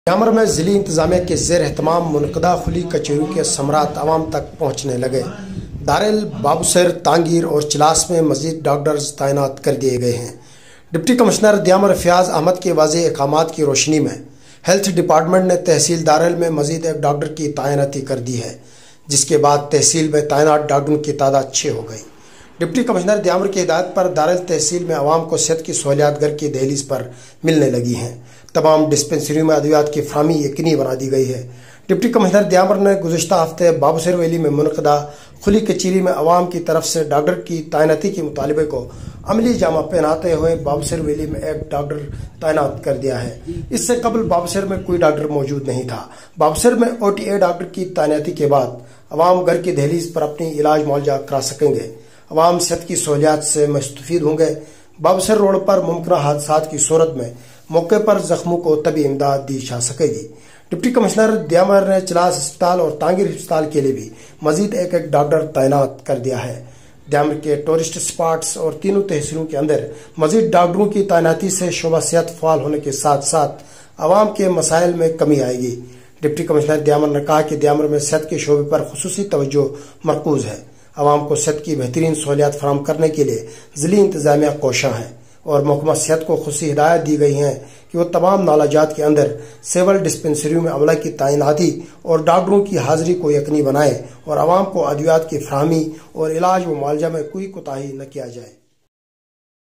دیامر میں ضلعی انتظامیہ کے زیر اہتمام منعقدہ کھلی کچہریوں کے ثمرات عوام تک پہنچنے لگے۔ دارال بابوسر، تانگیر اور چلاس میں مزید ڈاکٹرز تعینات کر دیے گئے ہیں۔ ڈپٹی کمشنر دیامر فیاض احمد کے واضح احکامات کی روشنی میں ہیلتھ ڈپارٹمنٹ نے تحصیل دارال میں مزید ایک ڈاکٹر کی تعیناتی کر دی ہے، جس کے بعد تحصیل میں تعینات ڈاکٹروں کی تعداد 6 ہو گئی۔ ڈپٹی کمشنر دیامر کی ہدایت پر دارال تحصیل میں عوام کو صحت کی سہولیات گھر کی دہلیز پر ملنے لگی ہیں۔ تمام ڈسپنسریوں میں ادویات کی فراہمی یقینی بنا دی گئی ہے۔ ڈپٹی کمشنر دیامر نے گزشتہ ہفتے بابوسر ویلی میں منعقدہ کھلی کچہری میں عوام کی طرف سے ڈاکٹر کی تعیناتی کے مطالبے کو عملی جامہ پہناتے ہوئے بابوسر ویلی میں ایک ڈاکٹر تعینات کر دیا ہے۔ اس سے قبل بابوسر میں کوئی ڈاکٹر موجود نہیں تھا۔ بابوسر میں OTA ڈاکٹر کی تعیناتی کے بعد عوام گھر کی دہلیز پر اپنی علاج معالجہ کرا سکیں گے۔ عوام صحت کی سہولیات سے مستفید ہوں گے۔ بابوسر روڈ پر ممکنہ حادثات کی صورت میں موقع پر زخموں کو طبی امداد دی جا سکے گی۔ ڈپٹی کمشنر دیامر نے چلاس ہسپتال اور تانگیر ہسپتال کے لیے بھی مزید ایک ڈاکٹر تعینات کر دیا ہے۔ دیامر کے ٹورسٹ سپاٹس اور تینوں تحصیلوں کے اندر مزید ڈاکٹروں کی تعیناتی سے شعبہ صحت فعال ہونے کے ساتھ ساتھ عوام کے مسائل میں کمی آئے گی۔ ڈپٹی کمشنر دیامر نے کہا کہ دیامر میں صحت کے شعبے پر خصوصی توجہ مرکوز ہے۔ عوام کو صحت کی بہترین سہولیات فراہم کرنے کے لیے ضلعی انتظامیہ کوشاں ہے اور محکمہ صحت کو خصوصی ہدایت دی گئی ہیں کہ وہ تمام نالاجات کے اندر سول ڈسپنسریوں میں عملہ کی تعیناتی اور ڈاکٹروں کی حاضری کو یقینی بنائے اور عوام کو ادویات کی فراہمی اور علاج و معالجہ میں کوئی کوتاہی نہ کیا جائے۔